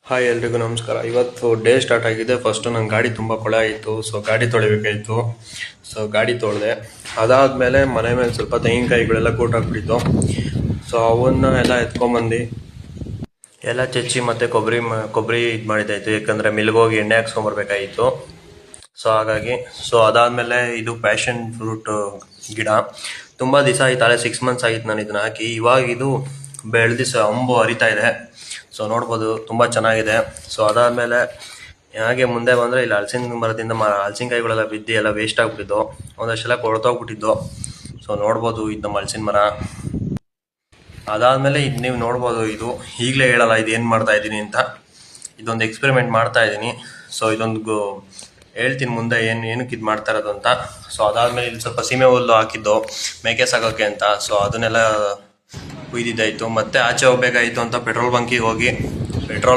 Hi ಎಲ್ರಿಗೂ ನಮಸ್ಕಾರ. ಇವತ್ತು ಡೇ ಸ್ಟಾರ್ಟ್ ಆಗಿದೆ. ಫಸ್ಟು ನನ್ನ ಗಾಡಿ ತುಂಬ ಕೊಳೆ ಆಯಿತು. ಸೊ ಗಾಡಿ ತೊಳಿಬೇಕಾಯಿತು. ಸೊ ಗಾಡಿ ತೊಳೆದೆ. ಅದಾದಮೇಲೆ ಮನೆ ಮೇಲೆ ಸ್ವಲ್ಪ ತೆಂಗಿನಕಾಯಿಗಳೆಲ್ಲ ಕೂಟಾಕ್ಬಿಟ್ಟಿತ್ತು. ಸೊ ಅವನ್ನ ಎಲ್ಲ ಎತ್ಕೊಂಬಂದು ಎಲ್ಲ ಚಚ್ಚಿ ಮತ್ತು ಕೊಬ್ಬರಿ ಇದು ಮಾಡಿದ್ದಾಯಿತು. ಯಾಕಂದರೆ ಮಿಲ್ಗೋಗಿ ಎಣ್ಣೆ ಹಾಕ್ಸ್ಕೊಂಬರ್ಬೇಕಾಗಿತ್ತು. ಸೊ ಹಾಗಾಗಿ ಅದಾದಮೇಲೆ ಇದು ಪ್ಯಾಷನ್ ಫ್ರೂಟ್ ಗಿಡ ತುಂಬ ದಿವಸ ಆಯ್ತು. 6 ಮಂತ್ಸ್ ಆಗಿತ್ತು ನಾನು ಇದನ್ನ ಹಾಕಿ. ಇವಾಗ ಇದು ಬೆಳೆದು ಅಂಬು ಹರಿತಾ ಇದೆ. ಸೊ ನೋಡ್ಬೋದು ತುಂಬ ಚೆನ್ನಾಗಿದೆ. ಸೊ ಅದಾದಮೇಲೆ ಹಾಗೆ ಮುಂದೆ ಬಂದರೆ ಇಲ್ಲಿ ಹಲಸಿನ ಮರದಿಂದ ಹಲಸಿನಕಾಯಿಗಳೆಲ್ಲ ಬಿದ್ದು ಎಲ್ಲ ವೇಸ್ಟ್ ಆಗಿಬಿಟ್ಟಿದ್ದು, ಒಂದಷ್ಟೆಲ್ಲ ಕೊಳ್ತೋಗ್ಬಿಟ್ಟಿದ್ದು. ಸೊ ನೋಡ್ಬೋದು ಇದು ನಮ್ಮ ಹಲಸಿನ ಮರ. ಅದಾದಮೇಲೆ ಇದು ನೀವು ನೋಡ್ಬೋದು, ಇದು ಈಗಲೇ ಹೇಳಲ್ಲ ಇದು ಏನು ಮಾಡ್ತಾ ಇದ್ದೀನಿ ಅಂತ. ಇದೊಂದು ಎಕ್ಸ್ಪೆರಿಮೆಂಟ್ ಮಾಡ್ತಾ ಇದ್ದೀನಿ. ಸೊ ಇದೊಂದು ಹೇಳ್ತೀನಿ ಮುಂದೆ ಏನಕ್ಕೆ ಇದು ಮಾಡ್ತಾ ಇರೋದು ಅಂತ. ಸೊ ಅದಾದಮೇಲೆ ಇಲ್ಲಿ ಸ್ವಲ್ಪ ಸೀಮೆ ಹುಲ್ಲು ಹಾಕಿದ್ದು ಮೇಕೆ ಸಾಕೋಕ್ಕೆ ಅಂತ. ಸೊ ಅದನ್ನೆಲ್ಲ ಕುಯ್ದಿದ್ದಾಯಿತು. ಮತ್ತೆ ಆಚೆ ಹೋಗ್ಬೇಕಾಯಿತು ಅಂತ ಪೆಟ್ರೋಲ್ ಬಂಕಿಗೆ ಹೋಗಿ ಪೆಟ್ರೋಲ್